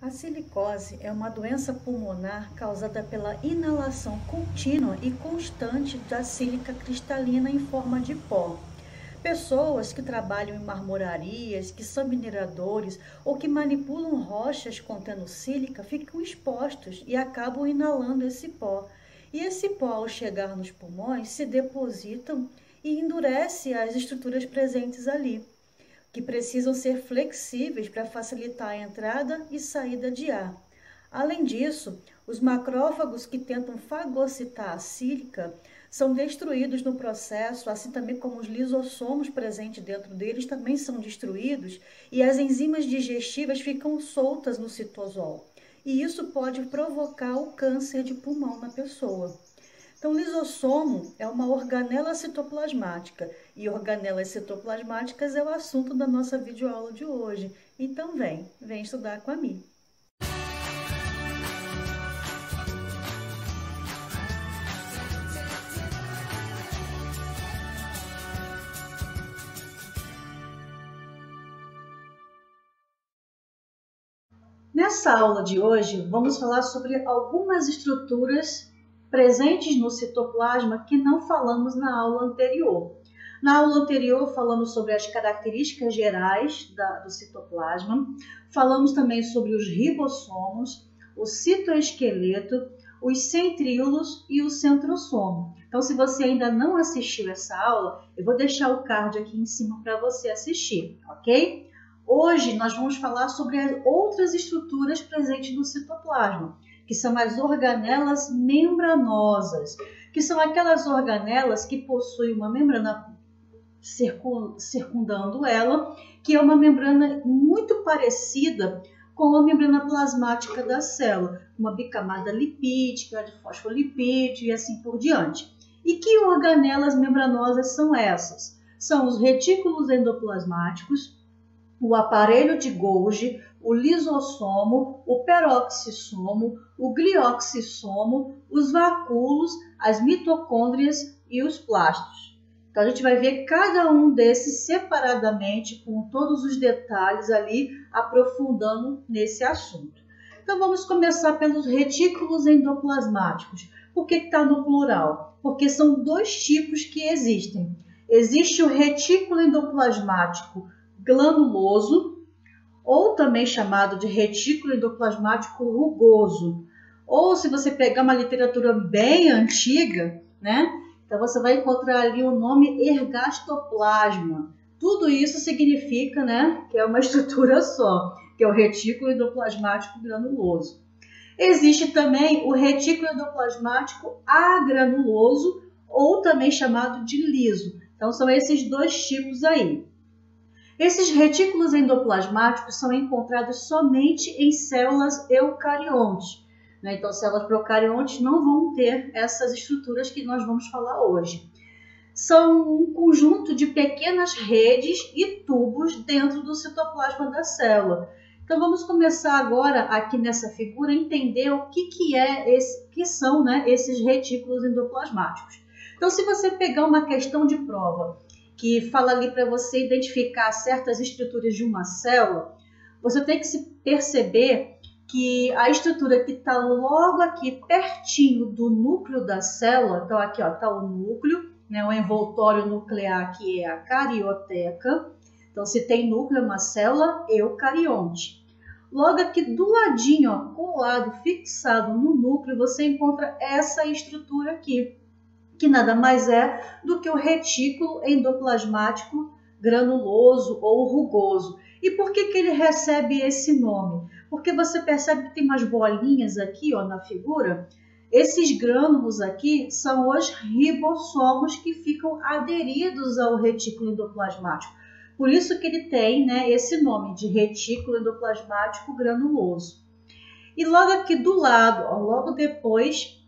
A silicose é uma doença pulmonar causada pela inalação contínua e constante da sílica cristalina em forma de pó. Pessoas que trabalham em marmorarias, que são mineradores ou que manipulam rochas contendo sílica ficam expostos e acabam inalando esse pó. E esse pó, ao chegar nos pulmões, se depositam e endurece as estruturas presentes ali, que precisam ser flexíveis para facilitar a entrada e saída de ar. Além disso, os macrófagos que tentam fagocitar a sílica são destruídos no processo, assim também como os lisossomos presentes dentro deles também são destruídos e as enzimas digestivas ficam soltas no citosol. E isso pode provocar o câncer de pulmão na pessoa. Então, lisossomo é uma organela citoplasmática e organelas citoplasmáticas é o assunto da nossa videoaula de hoje. Então, vem estudar com a Mi. Nessa aula de hoje, vamos falar sobre algumas estruturas presentes no citoplasma que não falamos na aula anterior. Na aula anterior, falamos sobre as características gerais do citoplasma, falamos também sobre os ribossomos, o citoesqueleto, os centríolos e o centrosomo. Então, se você ainda não assistiu essa aula, eu vou deixar o card aqui em cima para você assistir, ok? Hoje nós vamos falar sobre as outras estruturas presentes no citoplasma, que são as organelas membranosas, que são aquelas organelas que possuem uma membrana circundando ela, que é uma membrana muito parecida com a membrana plasmática da célula, uma bicamada lipídica, de fosfolipídio e assim por diante. E que organelas membranosas são essas? São os retículos endoplasmáticos, o aparelho de Golgi, o lisossomo, o peroxissomo, o glioxissomo, os vacúolos, as mitocôndrias e os plastos. Então, a gente vai ver cada um desses separadamente, com todos os detalhes ali, aprofundando nesse assunto. Então, vamos começar pelos retículos endoplasmáticos. Por que está no plural? Porque são dois tipos que existem. Existe o retículo endoplasmático granuloso, ou também chamado de retículo endoplasmático rugoso. Ou se você pegar uma literatura bem antiga, né? Então você vai encontrar ali o nome ergastoplasma. Tudo isso significa, né, que é uma estrutura só, que é o retículo endoplasmático granuloso. Existe também o retículo endoplasmático agranuloso, ou também chamado de liso. Então são esses dois tipos aí. Esses retículos endoplasmáticos são encontrados somente em células eucariontes, né? Então, células procariontes não vão ter essas estruturas que nós vamos falar hoje. São um conjunto de pequenas redes e tubos dentro do citoplasma da célula. Então, vamos começar agora, aqui nessa figura, a entender o que são, né, esses retículos endoplasmáticos. Então, se você pegar uma questão de prova que fala ali para você identificar certas estruturas de uma célula, você tem que se perceber que a estrutura que está logo aqui pertinho do núcleo da célula, então aqui está o núcleo, né, o envoltório nuclear que é a carioteca. Então, se tem núcleo, é uma célula eucarionte. Logo aqui do ladinho, ó, colado, fixado no núcleo, você encontra essa estrutura aqui, que nada mais é do que o retículo endoplasmático granuloso ou rugoso. E por que ele recebe esse nome? Porque você percebe que tem umas bolinhas aqui, ó, na figura. Esses grânulos aqui são os ribossomos que ficam aderidos ao retículo endoplasmático. Por isso que ele tem, né, esse nome de retículo endoplasmático granuloso. E logo aqui do lado, ó, logo depois,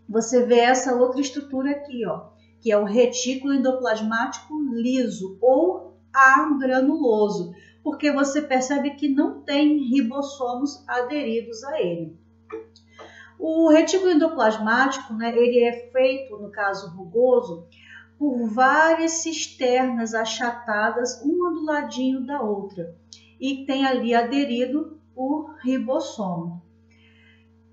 você vê essa outra estrutura aqui, ó, que é o retículo endoplasmático liso ou agranuloso, porque você percebe que não tem ribossomos aderidos a ele. O retículo endoplasmático, né, ele é feito, no caso rugoso, por várias cisternas achatadas, uma do ladinho da outra, e tem ali aderido o ribossomo.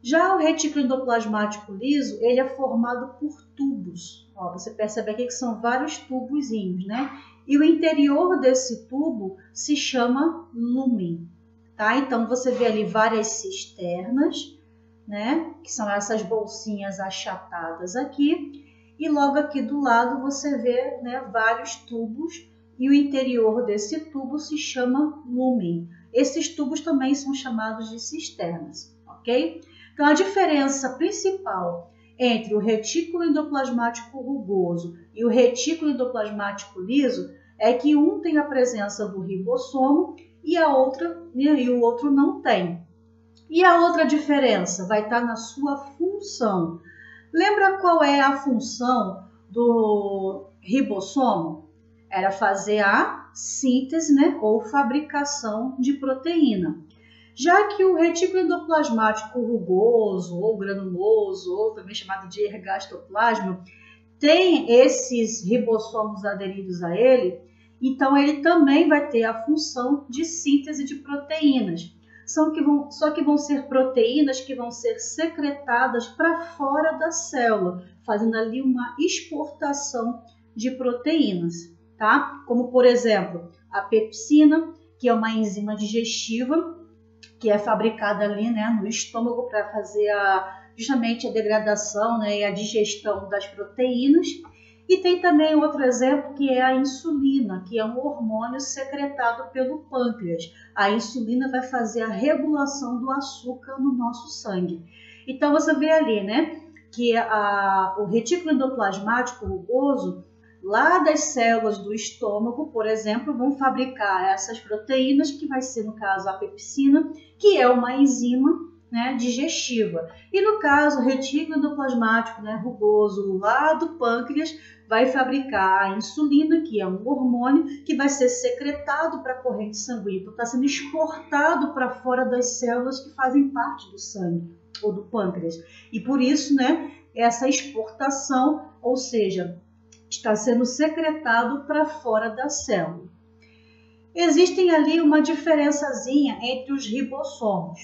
Já o retículo endoplasmático liso, ele é formado por tubos. Ó, você percebe aqui que são vários tubozinhos, né? E o interior desse tubo se chama lúmen, tá? Então, você vê ali várias cisternas, né? Que são essas bolsinhas achatadas aqui. E logo aqui do lado você vê, né, vários tubos e o interior desse tubo se chama lúmen. Esses tubos também são chamados de cisternas, ok? Então, a diferença principal entre o retículo endoplasmático rugoso e o retículo endoplasmático liso é que um tem a presença do ribossomo e o outro não tem. E a outra diferença vai estar na sua função. Lembra qual é a função do ribossomo? Era fazer a síntese, né, ou fabricação de proteína. Já que o retículo endoplasmático rugoso ou granuloso, ou também chamado de ergastoplasma, tem esses ribossomos aderidos a ele, então ele também vai ter a função de síntese de proteínas. Só que vão ser proteínas que vão ser secretadas para fora da célula, fazendo ali uma exportação de proteínas, tá? Como, por exemplo, a pepsina, que é uma enzima digestiva, que é fabricada ali, né, no estômago para fazer justamente a degradação, né, e a digestão das proteínas. E tem também outro exemplo que é a insulina, que é um hormônio secretado pelo pâncreas. A insulina vai fazer a regulação do açúcar no nosso sangue. Então você vê ali, né, que o retículo endoplasmático rugoso, lá das células do estômago, por exemplo, vão fabricar essas proteínas, que vai ser, no caso, a pepsina, que é uma enzima, né, digestiva. E no caso, o retículo endoplasmático, né, rugoso, lá do pâncreas, vai fabricar a insulina, que é um hormônio que vai ser secretado para a corrente sanguínea. Então, está sendo exportado para fora das células que fazem parte do sangue ou do pâncreas. E por isso, né, essa exportação, ou seja, está sendo secretado para fora da célula. Existem ali uma diferençazinha entre os ribossomos.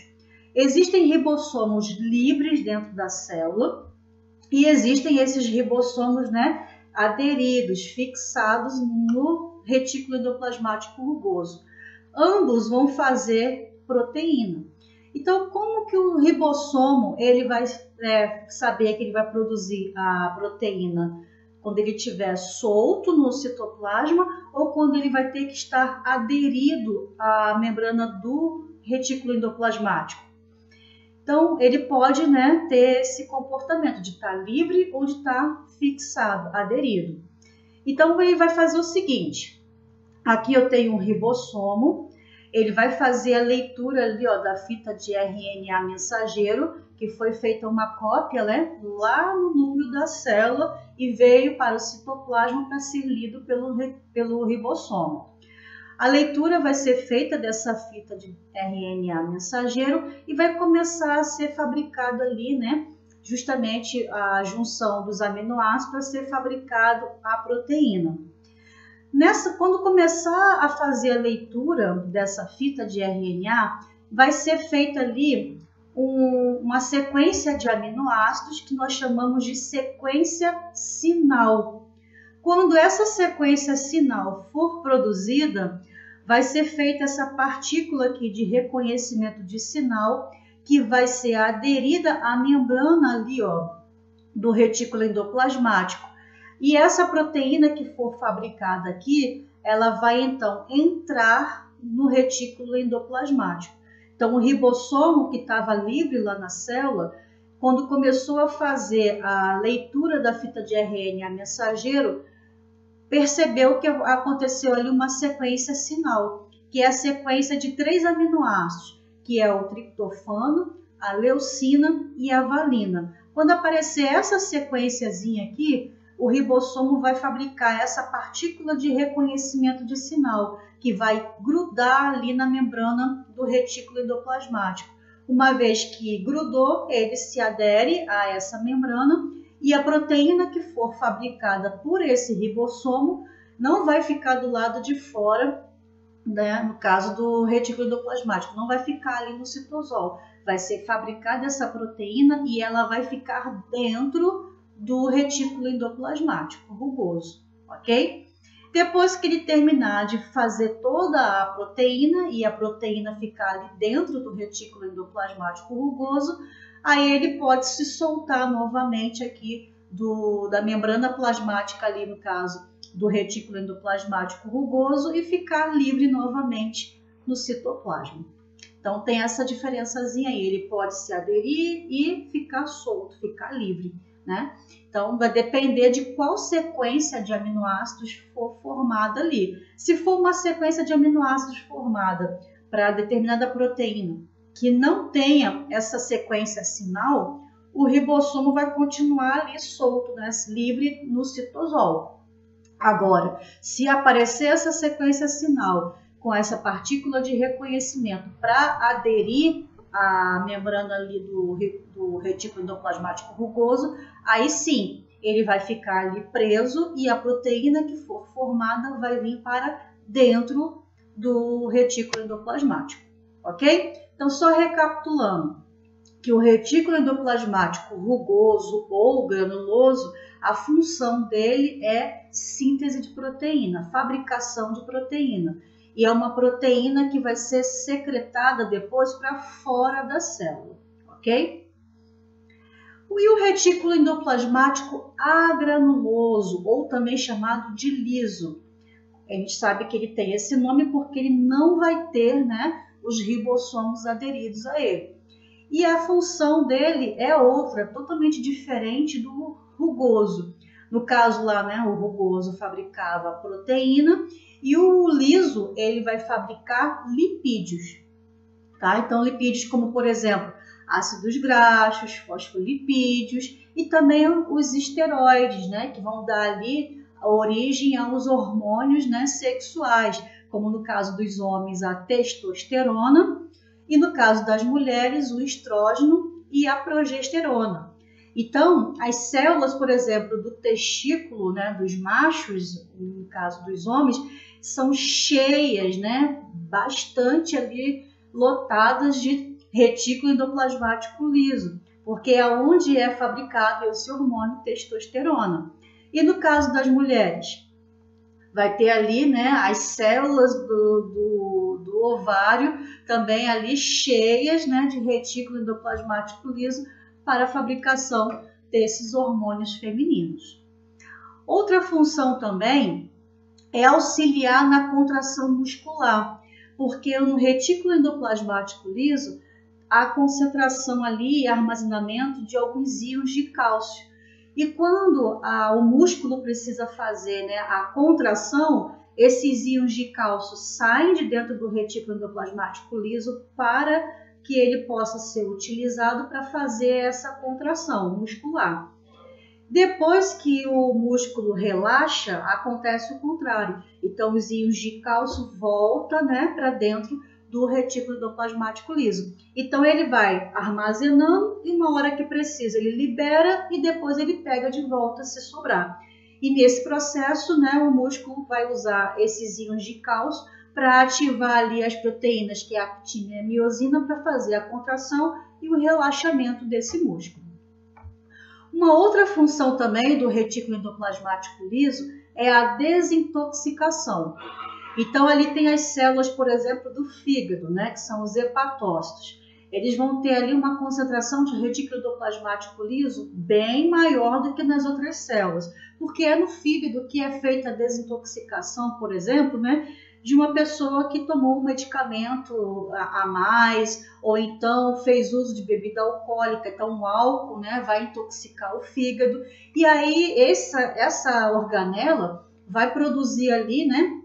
Existem ribossomos livres dentro da célula e existem esses ribossomos, né, aderidos, fixados no retículo endoplasmático rugoso. Ambos vão fazer proteína. Então, como que o ribossomo ele vai saber que ele vai produzir a proteína? Quando ele estiver solto no citoplasma ou quando ele vai ter que estar aderido à membrana do retículo endoplasmático. Então, ele pode, né, ter esse comportamento de estar livre ou de estar fixado, aderido. Então, ele vai fazer o seguinte. Aqui eu tenho um ribossomo. Ele vai fazer a leitura ali, ó, da fita de RNA mensageiro, que foi feita uma cópia, né, lá no núcleo da célula e veio para o citoplasma para ser lido pelo ribossomo. A leitura vai ser feita dessa fita de RNA mensageiro e vai começar a ser fabricado ali, né, justamente a junção dos aminoácidos para ser fabricado a proteína. Quando começar a fazer a leitura dessa fita de RNA, vai ser feita ali uma sequência de aminoácidos que nós chamamos de sequência sinal. Quando essa sequência sinal for produzida, vai ser feita essa partícula aqui de reconhecimento de sinal, que vai ser aderida à membrana ali, ó, do retículo endoplasmático. E essa proteína que for fabricada aqui, ela vai então entrar no retículo endoplasmático. Então, o ribossomo que estava livre lá na célula, quando começou a fazer a leitura da fita de RNA mensageiro, percebeu que aconteceu ali uma sequência sinal, que é a sequência de 3 aminoácidos, que é o triptofano, a leucina e a valina. Quando aparecer essa sequenciazinha aqui, o ribossomo vai fabricar essa partícula de reconhecimento de sinal, que vai grudar ali na membrana do retículo endoplasmático. Uma vez que grudou, ele se adere a essa membrana e a proteína que for fabricada por esse ribossomo não vai ficar do lado de fora né, no caso do retículo endoplasmático, não vai ficar ali no citosol, vai ser fabricada essa proteína e ela vai ficar dentro do retículo endoplasmático rugoso, ok? Depois que ele terminar de fazer toda a proteína e a proteína ficar ali dentro do retículo endoplasmático rugoso, aí ele pode se soltar novamente aqui da membrana plasmática ali, no caso do retículo endoplasmático rugoso, e ficar livre novamente no citoplasma. Então tem essa diferençazinha aí, ele pode se aderir e ficar solto, ficar livre, né? Então vai depender de qual sequência de aminoácidos for formada ali. Se for uma sequência de aminoácidos formada para determinada proteína que não tenha essa sequência sinal, o ribossomo vai continuar ali solto, né, livre no citosol. Agora, se aparecer essa sequência sinal com essa partícula de reconhecimento para aderir à membrana ali do retículo endoplasmático rugoso, aí sim, ele vai ficar ali preso e a proteína que for formada vai vir para dentro do retículo endoplasmático, ok? Então, só recapitulando, que o retículo endoplasmático rugoso ou granuloso, a função dele é síntese de proteína, fabricação de proteína. E é uma proteína que vai ser secretada depois para fora da célula, ok? E o retículo endoplasmático agranuloso, ou também chamado de liso, a gente sabe que ele tem esse nome porque ele não vai ter, né, os ribossomos aderidos a ele. E a função dele é outra, totalmente diferente do rugoso. No caso lá, né, o rugoso fabricava proteína e o liso, ele vai fabricar lipídios, tá? Então, lipídios como, por exemplo, ácidos graxos, fosfolipídios e também os esteroides, né, que vão dar ali a origem aos hormônios, né, sexuais, como no caso dos homens a testosterona e no caso das mulheres o estrógeno e a progesterona. Então, as células, por exemplo, do testículo, né, dos machos, no caso dos homens, são cheias, né, bastante ali lotadas de retículo endoplasmático liso, porque é onde é fabricado esse hormônio testosterona. E no caso das mulheres, vai ter ali, né, as células do ovário também ali cheias, né, de retículo endoplasmático liso para a fabricação desses hormônios femininos. Outra função também é auxiliar na contração muscular, porque no retículo endoplasmático liso há concentração ali e armazenamento de alguns íons de cálcio. E quando o músculo precisa fazer, né, a contração, esses íons de cálcio saem de dentro do retículo endoplasmático liso para que ele possa ser utilizado para fazer essa contração muscular. Depois que o músculo relaxa, acontece o contrário. Então, os íons de cálcio voltam, né, para dentro do retículo endoplasmático liso. Então, ele vai armazenando e uma hora que precisa ele libera e depois ele pega de volta se sobrar. E nesse processo, né, o músculo vai usar esses íons de cálcio para ativar ali as proteínas, que é a actina e a miosina, para fazer a contração e o relaxamento desse músculo. Uma outra função também do retículo endoplasmático liso é a desintoxicação. Então, ali tem as células, por exemplo, do fígado, né, que são os hepatócitos. Eles vão ter ali uma concentração de retículo endoplasmático liso bem maior do que nas outras células, porque é no fígado que é feita a desintoxicação, por exemplo, né, de uma pessoa que tomou um medicamento a mais, ou então fez uso de bebida alcoólica. Então, o álcool, né, vai intoxicar o fígado. E aí, essa organela vai produzir ali, né,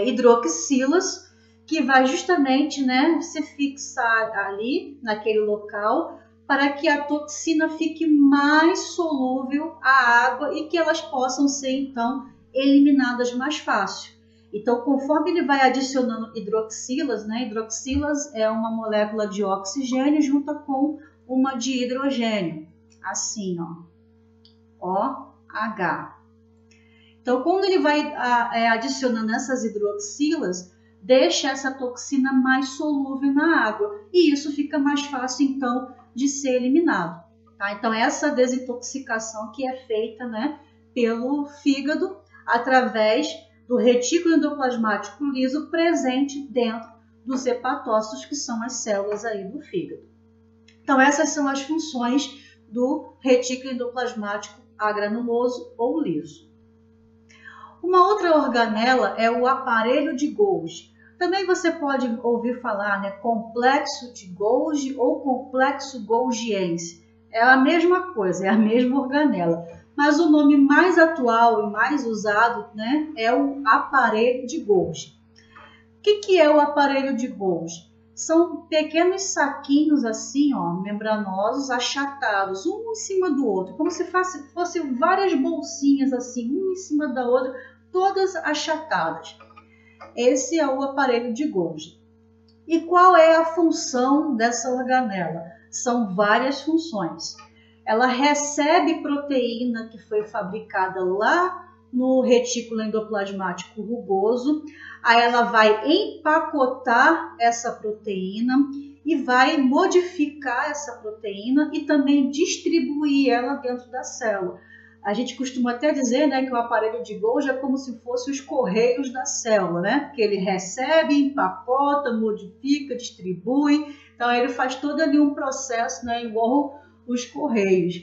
hidroxilas, que vai justamente, né, se fixar ali naquele local para que a toxina fique mais solúvel à água e que elas possam ser, então, eliminadas mais fácil. Então, conforme ele vai adicionando hidroxilas, né, hidroxilas é uma molécula de oxigênio junto com uma de hidrogênio, assim, ó, OH. Então, quando ele vai adicionando essas hidroxilas, deixa essa toxina mais solúvel na água e isso fica mais fácil, então, de ser eliminado. Tá? Então, essa desintoxicação que é feita, né, pelo fígado através do retículo endoplasmático liso presente dentro dos hepatócitos, que são as células aí do fígado. Então, essas são as funções do retículo endoplasmático agranuloso ou liso. Uma outra organela é o aparelho de Golgi. Também você pode ouvir falar, né, complexo de Golgi ou complexo golgiense. É a mesma coisa, é a mesma organela. Mas o nome mais atual e mais usado, né, é o aparelho de Golgi. O que é o aparelho de Golgi? São pequenos saquinhos assim, ó, membranosos, achatados, um em cima do outro, como se fossem várias bolsinhas assim, uma em cima da outra, todas achatadas. Esse é o aparelho de Golgi. E qual é a função dessa organela? São várias funções. Ela recebe proteína que foi fabricada lá no retículo endoplasmático rugoso, aí ela vai empacotar essa proteína e vai modificar essa proteína e também distribuir ela dentro da célula. A gente costuma até dizer, né, que o aparelho de Golgi é como se fosse os correios da célula, né? Porque ele recebe, empacota, modifica, distribui. Então ele faz todo ali um processo, né, igual os correios.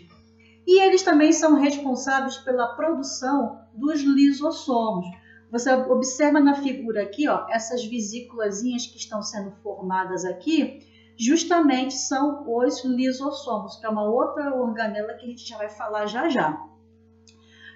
E eles também são responsáveis pela produção dos lisossomos. Você observa na figura aqui, ó, essas vesículazinhas que estão sendo formadas aqui, justamente são os lisossomos, que é uma outra organela que a gente já vai falar já já.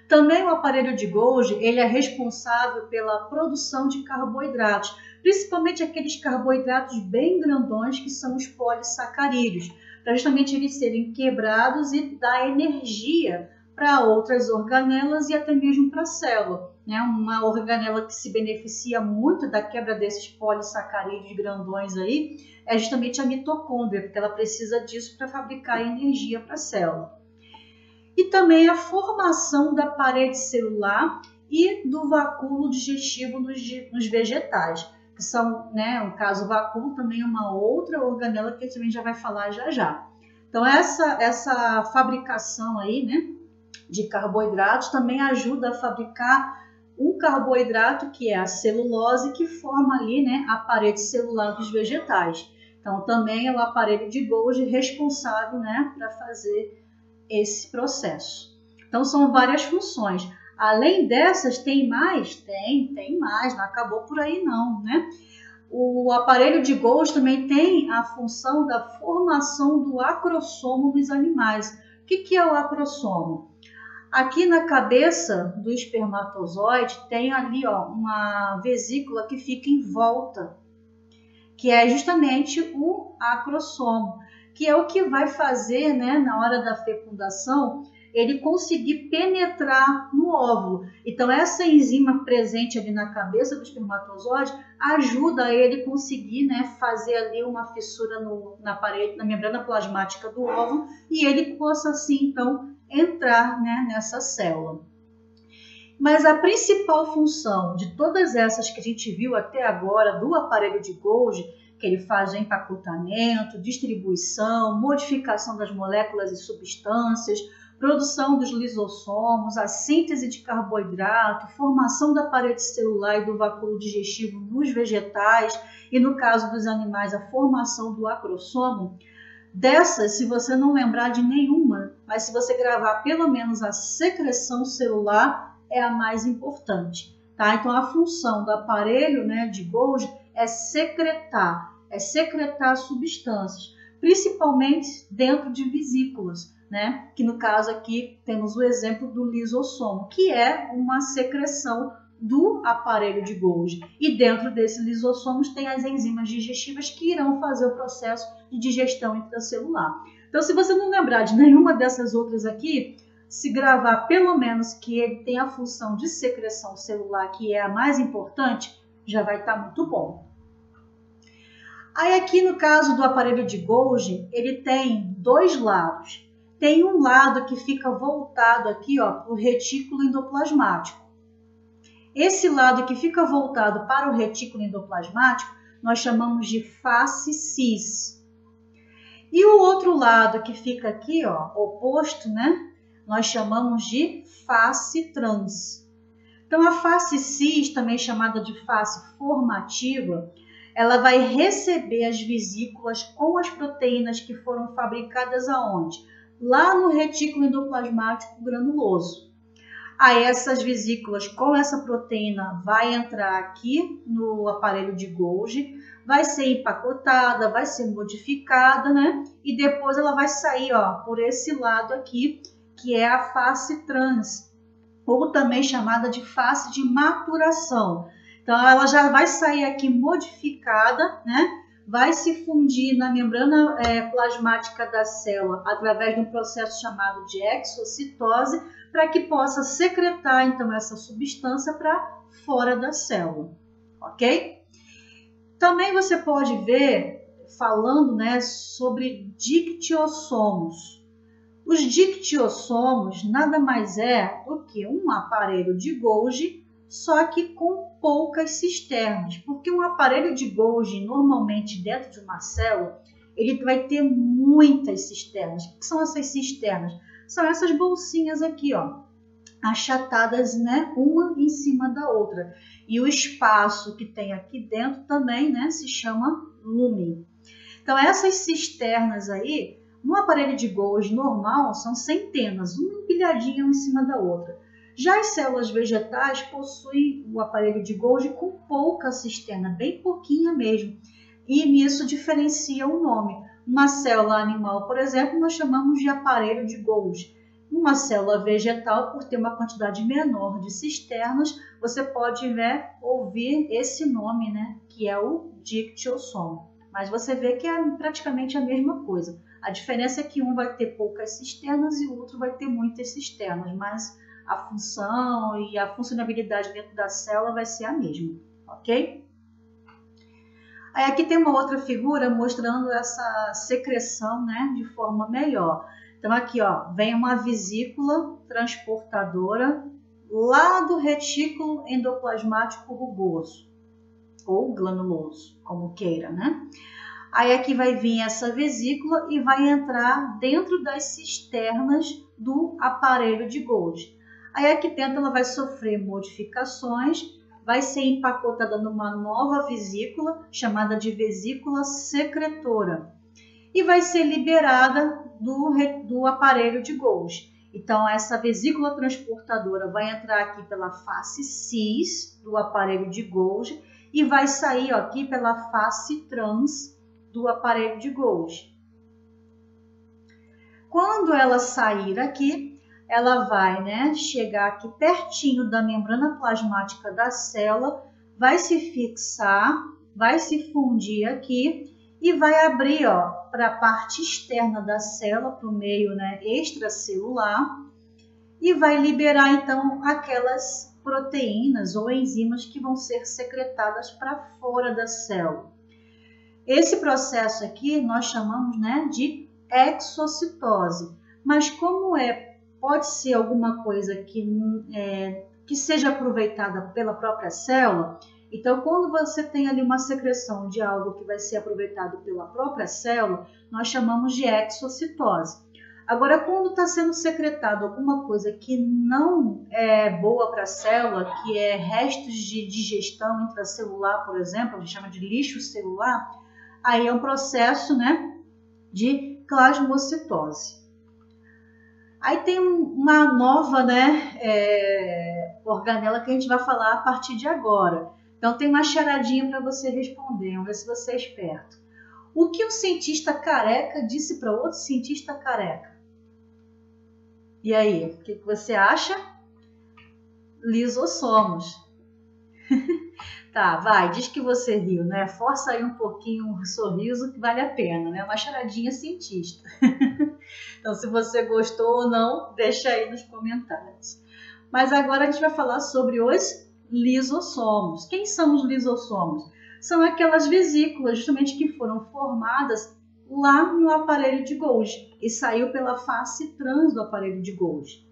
Também o aparelho de Golgi, ele é responsável pela produção de carboidratos, principalmente aqueles carboidratos bem grandões que são os polissacarídeos, para justamente eles serem quebrados e dar energia para outras organelas e até mesmo para a célula. Né? Uma organela que se beneficia muito da quebra desses polissacarídeos grandões aí é justamente a mitocôndria, porque ela precisa disso para fabricar energia para a célula. E também a formação da parede celular e do vacúolo digestivo nos vegetais, que são, né, no caso, o vacúolo também é uma outra organela que a gente também já vai falar já já. Então, essa fabricação aí, né, de carboidratos também ajuda a fabricar um carboidrato que é a celulose, que forma ali, né, a parede celular dos vegetais. Então, também é o aparelho de Golgi responsável, né, para fazer esse processo. Então, são várias funções. Além dessas, tem mais? Tem mais, não acabou por aí não, né? O aparelho de Golgi também tem a função da formação do acrossomo dos animais. O que é o acrossomo? Aqui na cabeça do espermatozoide tem ali, ó, uma vesícula que fica em volta, que é justamente o acrossomo, que é o que vai fazer, né, na hora da fecundação, ele conseguir penetrar no óvulo. Então, essa enzima presente ali na cabeça do espermatozoide ajuda ele conseguir, né, fazer ali uma fissura na parede, na membrana plasmática do óvulo, e ele possa, assim, então, entrar, né, nessa célula. Mas a principal função de todas essas que a gente viu até agora do aparelho de Golgi, que ele faz o empacotamento, distribuição, modificação das moléculas e substâncias, produção dos lisossomos, a síntese de carboidrato, formação da parede celular e do vacúolo digestivo nos vegetais e, no caso dos animais, a formação do acrossomo. Dessas, se você não lembrar de nenhuma, mas se você gravar pelo menos a secreção celular, é a mais importante. Tá? Então, a função do aparelho, né, de Golgi é secretar substâncias, principalmente dentro de vesículas, né? Que no caso aqui temos o exemplo do lisossomo, que é uma secreção do aparelho de Golgi. E dentro desses lisossomos tem as enzimas digestivas que irão fazer o processo de digestão intracelular. Então, se você não lembrar de nenhuma dessas outras aqui, se gravar pelo menos que ele tem a função de secreção celular, que é a mais importante, já vai estar muito bom. Aí aqui no caso do aparelho de Golgi, ele tem dois lados. Tem um lado que fica voltado aqui, ó, para o retículo endoplasmático. Esse lado que fica voltado para o retículo endoplasmático, nós chamamos de face cis. E o outro lado que fica aqui, ó, oposto, né? Nós chamamos de face trans. Então, a face cis, também chamada de face formativa, ela vai receber as vesículas com as proteínas que foram fabricadas aonde? Lá no retículo endoplasmático granuloso. Aí essas vesículas com essa proteína vai entrar aqui no aparelho de Golgi, vai ser empacotada, vai ser modificada, né? E depois ela vai sair, ó, por esse lado aqui, que é a face trans, ou também chamada de face de maturação. Então ela já vai sair aqui modificada, né? Vai se fundir na membrana plasmática da célula através de um processo chamado de exocitose, para que possa secretar então essa substância para fora da célula, ok? Também você pode ver falando, né, sobre dictiossomos. Os dictiossomos nada mais é do que um aparelho de Golgi, só que com poucas cisternas, porque um aparelho de Golgi, normalmente dentro de uma célula, ele vai ter muitas cisternas. O que são essas cisternas? São essas bolsinhas aqui, ó, achatadas, né, uma em cima da outra. E o espaço que tem aqui dentro também, né, se chama lumen. Então, essas cisternas aí, no aparelho de Golgi normal, são centenas, uma empilhadinha uma em cima da outra. Já as células vegetais possuem o aparelho de Golgi com pouca cisterna, bem pouquinha mesmo. E nisso diferencia o nome. Uma célula animal, por exemplo, nós chamamos de aparelho de Golgi. Uma célula vegetal, por ter uma quantidade menor de cisternas, você pode ouvir esse nome, né, que é o dictiossomo. Mas você vê que é praticamente a mesma coisa. A diferença é que um vai ter poucas cisternas e o outro vai ter muitas cisternas, mas a função e a funcionalidade dentro da célula vai ser a mesma, ok? Aí aqui tem uma outra figura mostrando essa secreção, né, de forma melhor. Então aqui, ó, vem uma vesícula transportadora lá do retículo endoplasmático rugoso ou granuloso, como queira, né? Aí aqui vai vir essa vesícula e vai entrar dentro das cisternas do aparelho de Golgi. Aí aqui dentro ela vai sofrer modificações, vai ser empacotada numa nova vesícula, chamada de vesícula secretora, e vai ser liberada do aparelho de Golgi. Então, essa vesícula transportadora vai entrar aqui pela face cis do aparelho de Golgi e vai sair, ó, aqui pela face trans do aparelho de Golgi. Quando ela sair aqui, ela vai, né, chegar aqui pertinho da membrana plasmática da célula, vai se fixar, vai se fundir aqui e vai abrir, ó, para a parte externa da célula, para o meio, né, extracelular, e vai liberar então aquelas proteínas ou enzimas que vão ser secretadas para fora da célula. Esse processo aqui nós chamamos, né, de exocitose, mas como pode ser alguma coisa que seja aproveitada pela própria célula, então quando você tem ali uma secreção de algo que vai ser aproveitado pela própria célula, nós chamamos de exocitose. Agora, quando está sendo secretado alguma coisa que não é boa para a célula, que é restos de digestão intracelular, por exemplo, a gente chama de lixo celular, aí é um processo, né, de plasmocitose. Aí tem uma nova, né, organela que a gente vai falar a partir de agora. Então tem uma charadinha para você responder, vamos ver se você é esperto. O que um cientista careca disse para outro cientista careca? E aí, o que você acha? Lisossomos. Tá, vai, diz que você riu, né? Força aí um pouquinho o sorriso que vale a pena, né? Uma charadinha cientista. Então, se você gostou ou não, deixa aí nos comentários. Mas agora a gente vai falar sobre os lisossomos. Quem são os lisossomos? São aquelas vesículas justamente que foram formadas lá no aparelho de Golgi e saiu pela face trans do aparelho de Golgi.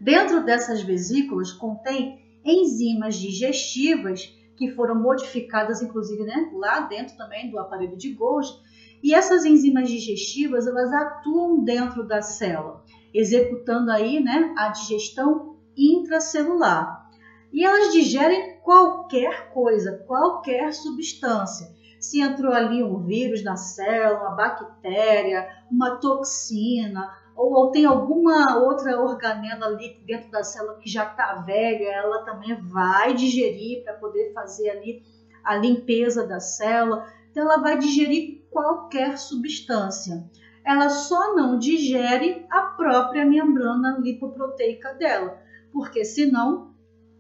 Dentro dessas vesículas contém enzimas digestivas que foram modificadas, inclusive, né, lá dentro também do aparelho de Golgi. E essas enzimas digestivas, elas atuam dentro da célula, executando aí, né, a digestão intracelular. E elas digerem qualquer coisa, qualquer substância. Se entrou ali um vírus na célula, uma bactéria, uma toxina, ou tem alguma outra organela ali dentro da célula que já está velha, ela também vai digerir para poder fazer ali a limpeza da célula. Então, ela vai digerir qualquer substância. Ela só não digere a própria membrana lipoproteica dela, porque senão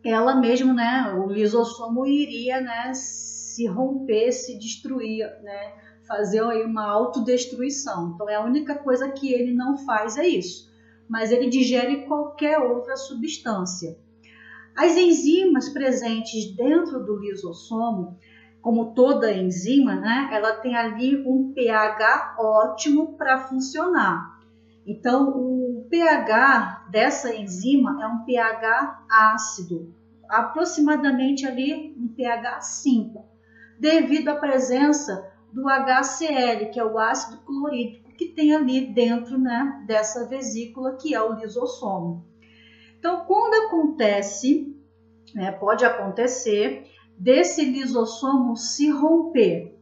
ela mesmo, né, o lisossomo iria, né, se romper, se destruir, né, fazer aí uma autodestruição. Então, é a única coisa que ele não faz é isso, mas ele digere qualquer outra substância. As enzimas presentes dentro do lisossomo, como toda enzima, né, ela tem ali um pH ótimo para funcionar. Então, o pH dessa enzima é um pH ácido, aproximadamente ali um pH 5, devido à presença do HCl, que é o ácido clorídrico, que tem ali dentro, né, dessa vesícula, que é o lisossomo. Então, quando acontece, né, pode acontecer desse lisossomo se romper,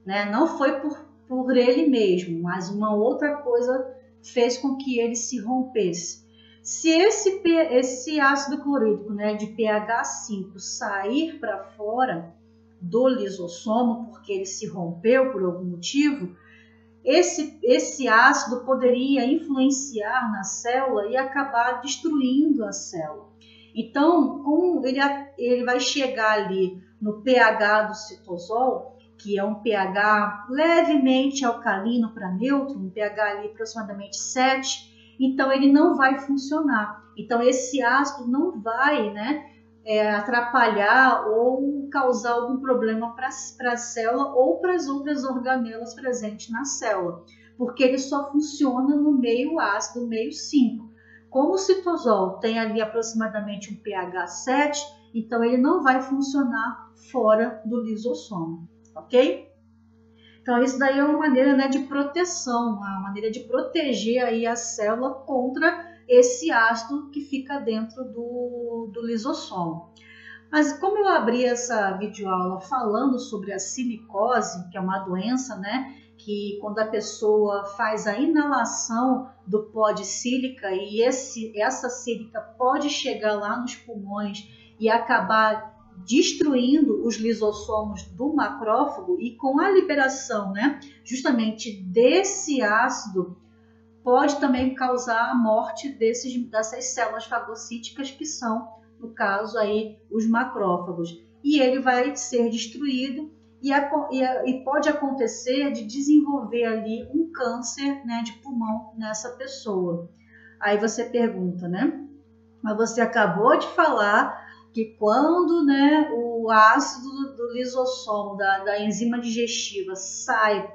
né, não foi por ele mesmo, mas uma outra coisa fez com que ele se rompesse. Se esse ácido clorídrico, né, de pH 5 sair para fora do lisossomo, porque ele se rompeu por algum motivo, esse ácido poderia influenciar na célula e acabar destruindo a célula. Então, como ele vai chegar ali no pH do citosol, que é um pH levemente alcalino para neutro, um pH ali aproximadamente 7, então ele não vai funcionar. Então, esse ácido não vai, né, atrapalhar ou causar algum problema para a célula ou para as outras organelas presentes na célula, porque ele só funciona no meio ácido, meio 5. Como o citosol tem ali aproximadamente um pH 7, então ele não vai funcionar fora do lisossomo, ok? Então isso daí é uma maneira, né, de proteção, uma maneira de proteger aí a célula contra esse ácido que fica dentro do lisossomo. Mas como eu abri essa videoaula falando sobre a silicose, que é uma doença, né, que quando a pessoa faz a inalação do pó de sílica e essa sílica pode chegar lá nos pulmões e acabar destruindo os lisossomos do macrófago, e com a liberação, né, justamente desse ácido, pode também causar a morte dessas células fagocíticas que são, no caso aí, os macrófagos. E ele vai ser destruído e pode acontecer de desenvolver ali um câncer, né, de pulmão nessa pessoa. Aí você pergunta, né? Mas você acabou de falar que quando, né, o ácido do lisossomo, da enzima digestiva, sai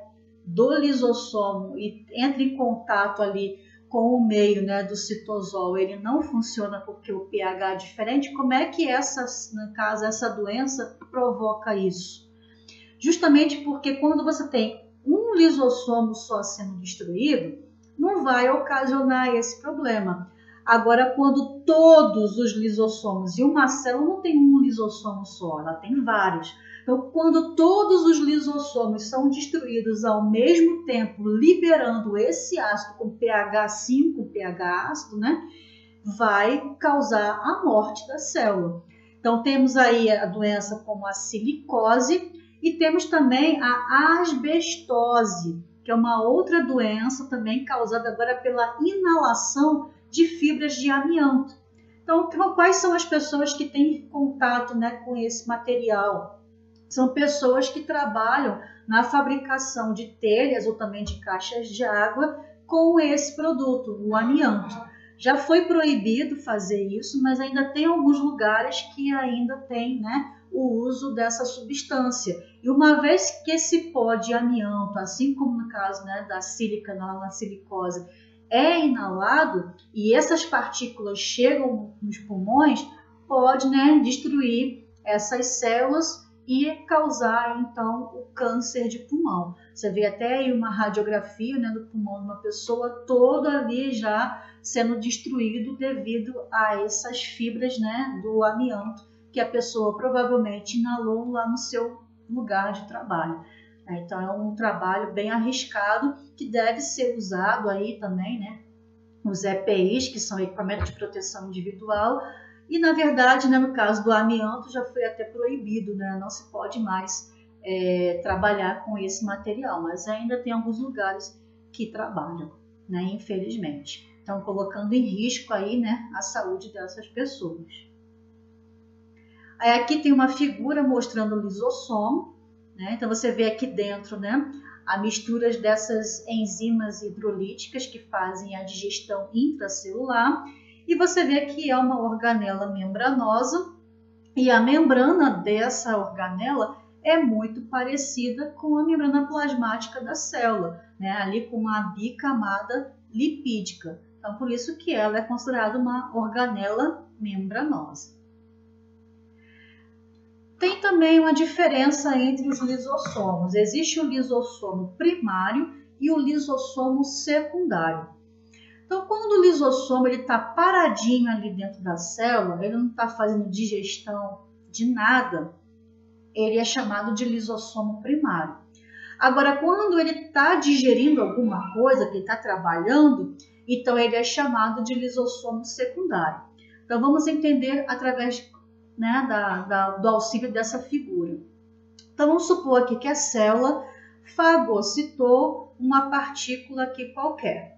do lisossomo e entra em contato ali com o meio, né, do citosol, ele não funciona porque o pH é diferente. Como é que no caso, essa doença provoca isso? Justamente porque quando você tem um lisossomo só sendo destruído, não vai ocasionar esse problema. Agora, quando todos os lisossomos, e uma célula não tem um lisossomo só, ela tem vários. Então, quando todos os lisossomos são destruídos ao mesmo tempo, liberando esse ácido com pH 5, pH ácido, né, vai causar a morte da célula. Então, temos aí a doença como a silicose e temos também a asbestose, que é uma outra doença também causada agora pela inalação de fibras de amianto. Então, quais são as pessoas que têm contato, né, com esse material? São pessoas que trabalham na fabricação de telhas ou também de caixas de água com esse produto, o amianto. Já foi proibido fazer isso, mas ainda tem alguns lugares que ainda tem, né, o uso dessa substância. E uma vez que esse pó de amianto, assim como no caso, né, da sílica, na silicose, é inalado e essas partículas chegam nos pulmões, pode, né, destruir essas células e causar, então, o câncer de pulmão. Você vê até aí uma radiografia, né, do pulmão de uma pessoa todo ali já sendo destruído devido a essas fibras, né, do amianto que a pessoa provavelmente inalou lá no seu lugar de trabalho. Então, é um trabalho bem arriscado que deve ser usado aí também, né, os EPIs, que são equipamentos de proteção individual. E, na verdade, né, no caso do amianto, já foi até proibido, né? Não se pode mais trabalhar com esse material, mas ainda tem alguns lugares que trabalham, né, infelizmente. Então, colocando em risco aí, né, a saúde dessas pessoas. Aí aqui tem uma figura mostrando o lisossomo, né? Então, você vê aqui dentro, né, a mistura dessas enzimas hidrolíticas que fazem a digestão intracelular. E você vê que é uma organela membranosa e a membrana dessa organela é muito parecida com a membrana plasmática da célula, né? Ali com uma bicamada lipídica. Então, por isso que ela é considerada uma organela membranosa. Tem também uma diferença entre os lisossomos. Existe o lisossomo primário e o lisossomo secundário. Então, quando o lisossomo está paradinho ali dentro da célula, ele não está fazendo digestão de nada, ele é chamado de lisossomo primário. Agora, quando ele está digerindo alguma coisa, que ele está trabalhando, então ele é chamado de lisossomo secundário. Então, vamos entender através, né, do auxílio dessa figura. Então, vamos supor aqui que a célula fagocitou uma partícula aqui qualquer.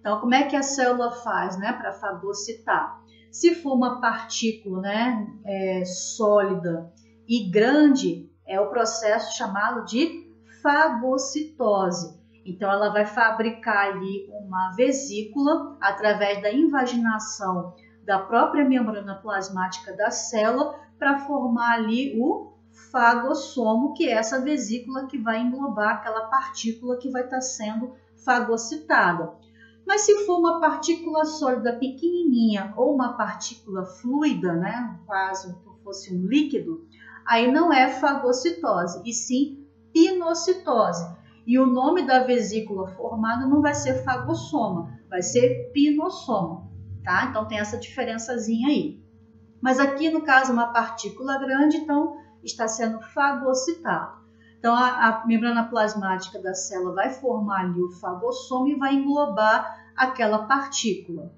Então, como é que a célula faz, né, para fagocitar? Se for uma partícula, né, sólida e grande, é o processo chamado de fagocitose. Então, ela vai fabricar ali uma vesícula através da invaginação da própria membrana plasmática da célula para formar ali o fagossomo, que é essa vesícula que vai englobar aquela partícula que vai estar sendo fagocitada. Mas se for uma partícula sólida pequenininha ou uma partícula fluida, né, quase como fosse um líquido, aí não é fagocitose, e sim pinocitose. E o nome da vesícula formada não vai ser fagossoma, vai ser pinossoma, tá? Então tem essa diferençazinha aí. Mas aqui, no caso, uma partícula grande, então está sendo fagocitado. Então, a membrana plasmática da célula vai formar ali o fagossomo e vai englobar aquela partícula.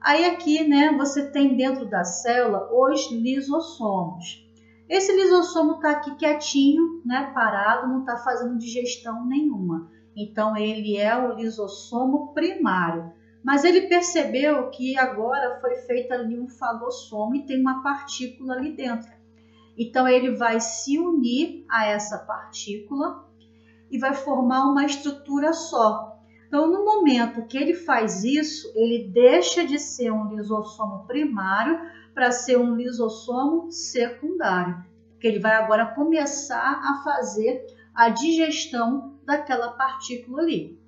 Aí aqui, né, você tem dentro da célula os lisossomos. Esse lisossomo está aqui quietinho, né, parado, não está fazendo digestão nenhuma. Então, ele é o lisossomo primário. Mas ele percebeu que agora foi feito ali um fagossomo e tem uma partícula ali dentro. Então, ele vai se unir a essa partícula e vai formar uma estrutura só. Então, no momento que ele faz isso, ele deixa de ser um lisossomo primário para ser um lisossomo secundário, porque ele vai agora começar a fazer a digestão daquela partícula ali.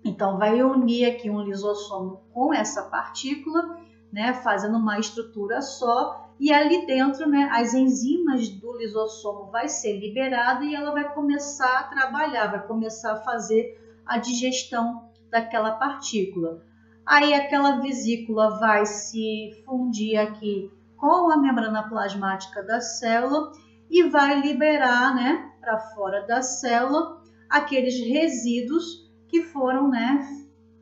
Então, vai unir aqui um lisossomo com essa partícula, né, fazendo uma estrutura só. E ali dentro, né, as enzimas do lisossomo vai ser liberada e ela vai começar a trabalhar, vai começar a fazer a digestão daquela partícula. Aí aquela vesícula vai se fundir aqui com a membrana plasmática da célula e vai liberar, né, para fora da célula aqueles resíduos que foram, né,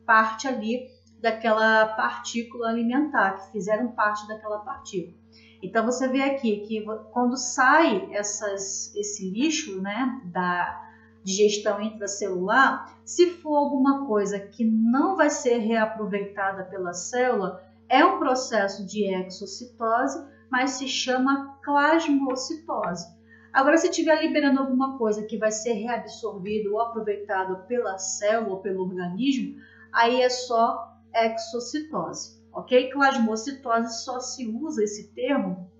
parte ali daquela partícula alimentar, que fizeram parte daquela partícula. Então, você vê aqui que quando sai esse lixo, né, da digestão intracelular, se for alguma coisa que não vai ser reaproveitada pela célula, é um processo de exocitose, mas se chama plasmocitose. Agora, se estiver liberando alguma coisa que vai ser reabsorvido ou aproveitado pela célula ou pelo organismo, aí é só exocitose. Ok? Plasmocitose só se usa esse termo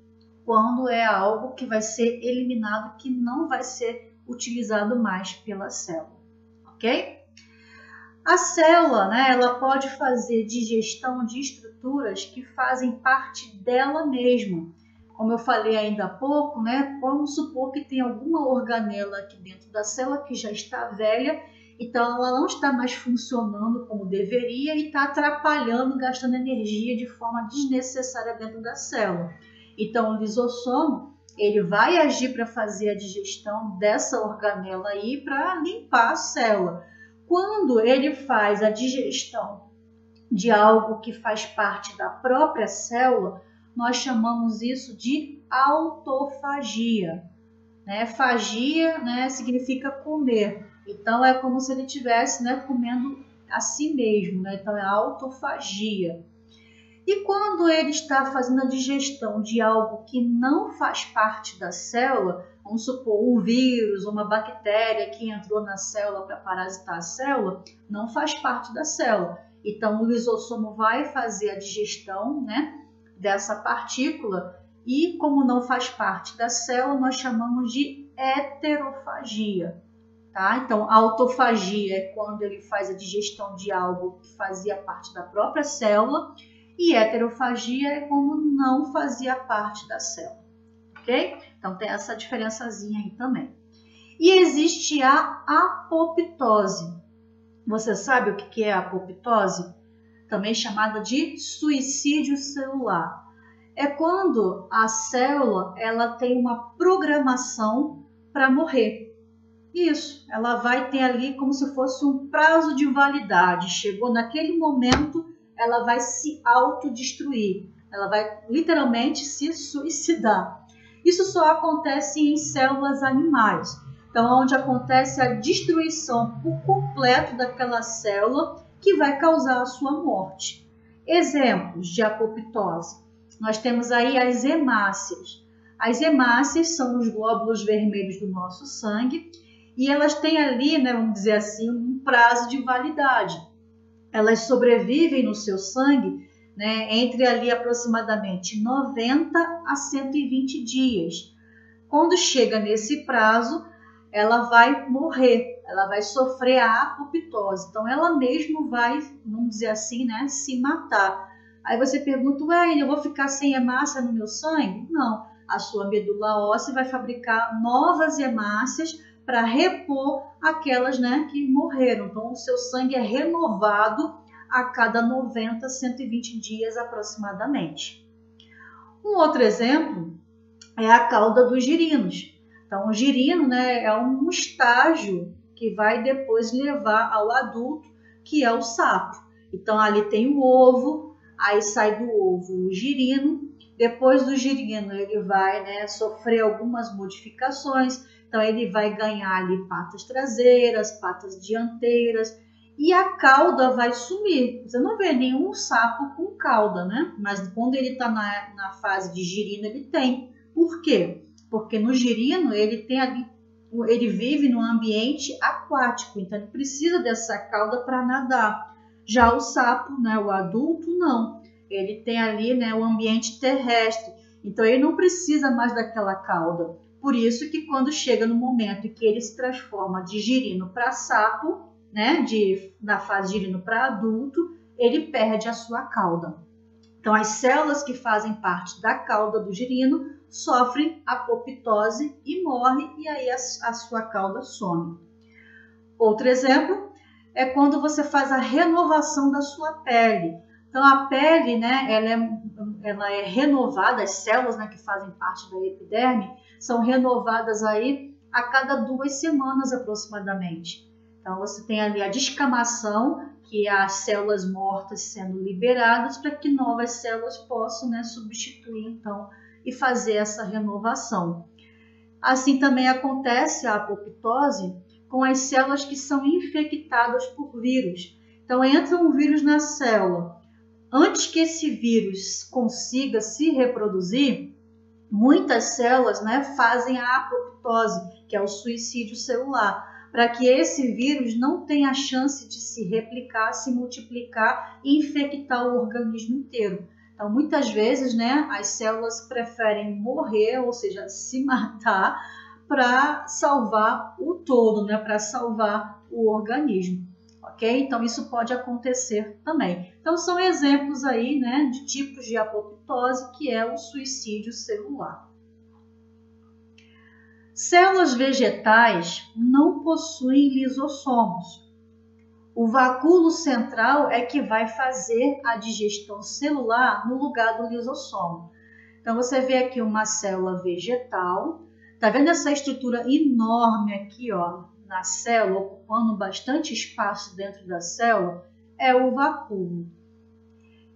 quando é algo que vai ser eliminado, que não vai ser utilizado mais pela célula. Ok? A célula, né, ela pode fazer digestão de estruturas que fazem parte dela mesma. Como eu falei ainda há pouco, né, vamos supor que tem alguma organela aqui dentro da célula que já está velha, então ela não está mais funcionando como deveria e está atrapalhando, gastando energia de forma desnecessária dentro da célula. Então o lisossomo, ele vai agir para fazer a digestão dessa organela aí para limpar a célula. Quando ele faz a digestão de algo que faz parte da própria célula, nós chamamos isso de autofagia. Né? Fagia, né, significa comer. Então, é como se ele estivesse, né, comendo a si mesmo. Né? Então, é autofagia. E quando ele está fazendo a digestão de algo que não faz parte da célula, vamos supor um vírus, uma bactéria que entrou na célula para parasitar a célula, não faz parte da célula. Então, o lisossomo vai fazer a digestão, né, dessa partícula e, como não faz parte da célula, nós chamamos de heterofagia. Tá? Então, a autofagia é quando ele faz a digestão de algo que fazia parte da própria célula, e heterofagia é como não fazia parte da célula, ok? Então tem essa diferençazinha aí também. E existe a apoptose. Você sabe o que é a apoptose? Também chamada de suicídio celular. É quando a célula ela tem uma programação para morrer. Isso, ela vai ter ali como se fosse um prazo de validade. Chegou naquele momento, ela vai se autodestruir, ela vai literalmente se suicidar. Isso só acontece em células animais, então onde acontece a destruição por completo daquela célula que vai causar a sua morte. Exemplos de apoptose, nós temos aí as hemácias. As hemácias são os glóbulos vermelhos do nosso sangue e elas têm ali, né, vamos dizer assim, um prazo de validade. Elas sobrevivem no seu sangue, né, entre ali aproximadamente 90 a 120 dias. Quando chega nesse prazo, ela vai morrer, ela vai sofrer a apoptose. Então, ela mesma vai, vamos dizer assim, né, se matar. Aí você pergunta, eu vou ficar sem hemácia no meu sangue? Não, a sua medula óssea vai fabricar novas hemácias para repor aquelas, né, que morreram. Então, o seu sangue é renovado a cada 90, 120 dias aproximadamente. Um outro exemplo é a cauda dos girinos. Então, o girino, né, é um estágio que vai depois levar ao adulto, que é o sapo. Então, ali tem o ovo, aí sai do ovo o girino. Depois do girino, ele vai, né, sofrer algumas modificações. Então, ele vai ganhar ali patas traseiras, patas dianteiras e a cauda vai sumir. Você não vê nenhum sapo com cauda, né? Mas quando ele está na fase de girino, ele tem. Por quê? Porque no girino, ele tem ali, ele vive num ambiente aquático, então ele precisa dessa cauda para nadar. Já o sapo, né, o adulto, não. Ele tem ali, né, o ambiente terrestre, então ele não precisa mais daquela cauda. Por isso que quando chega no momento em que ele se transforma de girino para sapo, né, da fase girino para adulto, ele perde a sua cauda. Então, as células que fazem parte da cauda do girino sofrem apoptose e morrem, e aí a sua cauda some. Outro exemplo é quando você faz a renovação da sua pele. Então, a pele, né, ela é renovada, as células, né, que fazem parte da epiderme, são renovadas aí a cada 2 semanas aproximadamente. Então, você tem ali a descamação, que é as células mortas sendo liberadas para que novas células possam, né, substituir, então, e fazer essa renovação. Assim também acontece a apoptose com as células que são infectadas por vírus. Então, entra um vírus na célula. Antes que esse vírus consiga se reproduzir, muitas células, né, fazem a apoptose, que é o suicídio celular, para que esse vírus não tenha a chance de se replicar, se multiplicar e infectar o organismo inteiro. Então, muitas vezes, né, as células preferem morrer, ou seja, se matar, para salvar o todo, né, para salvar o organismo. ok? Então isso pode acontecer também. Então são exemplos aí, né, de tipos de apoptose, que é o suicídio celular. Células vegetais não possuem lisossomos. O vacúolo central é que vai fazer a digestão celular no lugar do lisossomo. Então você vê aqui uma célula vegetal. Tá vendo essa estrutura enorme aqui, ó, na célula, ocupando bastante espaço dentro da célula? É o vacúolo.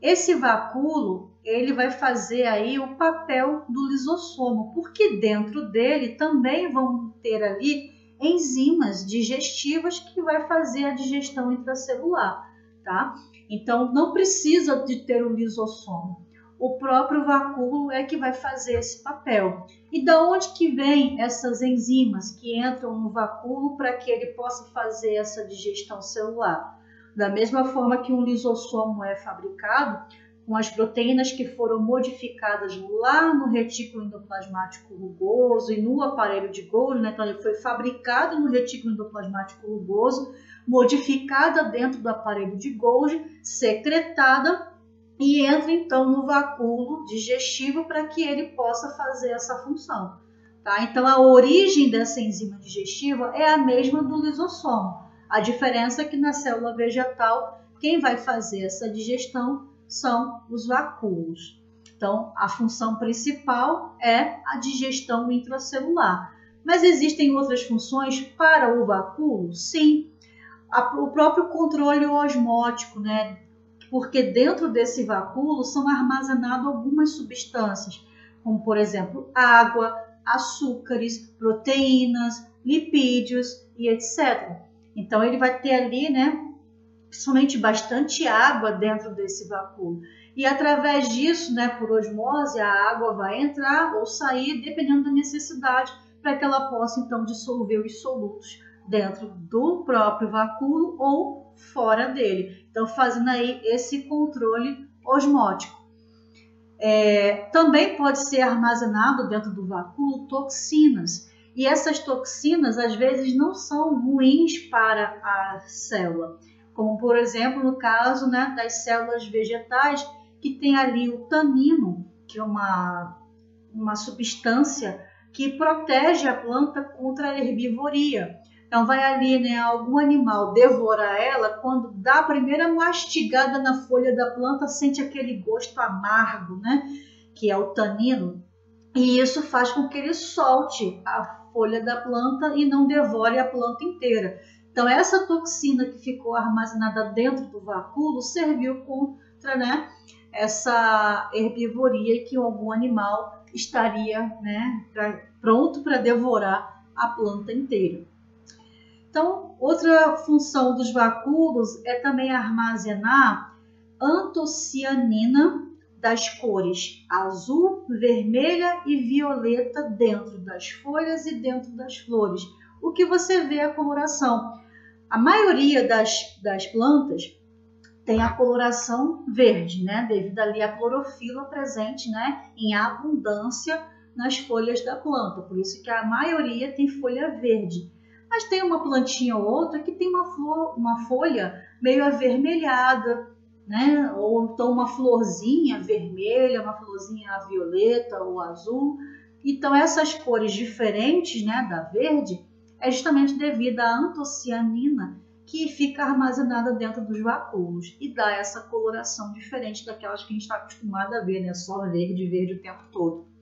Esse vacúolo, ele vai fazer aí o papel do lisossomo, porque dentro dele também vão ter ali enzimas digestivas que vai fazer a digestão intracelular, tá? Então não precisa de ter o lisossomo. O próprio vacúolo é que vai fazer esse papel. E da onde que vem essas enzimas que entram no vacúolo para que ele possa fazer essa digestão celular? Da mesma forma que um lisossomo é fabricado com as proteínas que foram modificadas lá no retículo endoplasmático rugoso e no aparelho de Golgi, né? Então ele foi fabricado no retículo endoplasmático rugoso, modificada dentro do aparelho de Golgi, secretada e entra então no vacúolo digestivo para que ele possa fazer essa função, tá? Então a origem dessa enzima digestiva é a mesma do lisossomo. A diferença é que na célula vegetal, quem vai fazer essa digestão são os vacúolos. Então, a função principal é a digestão intracelular. Mas existem outras funções para o vacúolo? Sim. O próprio controle osmótico, né? Porque dentro desse vacúolo são armazenadas algumas substâncias, como, por exemplo, água, açúcares, proteínas, lipídios e etc. Então, ele vai ter ali, né, principalmente bastante água dentro desse vacúolo. E através disso, né, por osmose, a água vai entrar ou sair, dependendo da necessidade, para que ela possa, então, dissolver os solutos dentro do próprio vacúolo ou fora dele. Então, fazendo aí esse controle osmótico. Também pode ser armazenado dentro do vacúolo toxinas. E essas toxinas, às vezes, não são ruins para a célula. Como, por exemplo, no caso, né, das células vegetais, que tem ali o tanino, que é uma substância que protege a planta contra a herbivoria. Então, vai ali, né, algum animal devorar ela, quando dá a primeira mastigada na folha da planta, sente aquele gosto amargo, né, que é o tanino, e isso faz com que ele solte a folha da planta e não devore a planta inteira. Então, essa toxina que ficou armazenada dentro do vacúolo serviu contra, né, essa herbivoria que algum animal estaria, né, pronto para devorar a planta inteira. Então, outra função dos vacúolos é também armazenar antocianina das cores azul, vermelha e violeta dentro das folhas e dentro das flores. O que você vê é a coloração. A maioria das plantas tem a coloração verde, né? Devido ali à clorofila presente, né, em abundância nas folhas da planta. Por isso que a maioria tem folha verde. Mas tem uma plantinha ou outra que tem uma folha meio avermelhada, né? Ou então uma florzinha vermelha, uma florzinha violeta ou azul. Então essas cores diferentes, né, da verde, é justamente devido à antocianina que fica armazenada dentro dos vacúolos e dá essa coloração diferente daquelas que a gente está acostumado a ver, né? Só verde o tempo todo.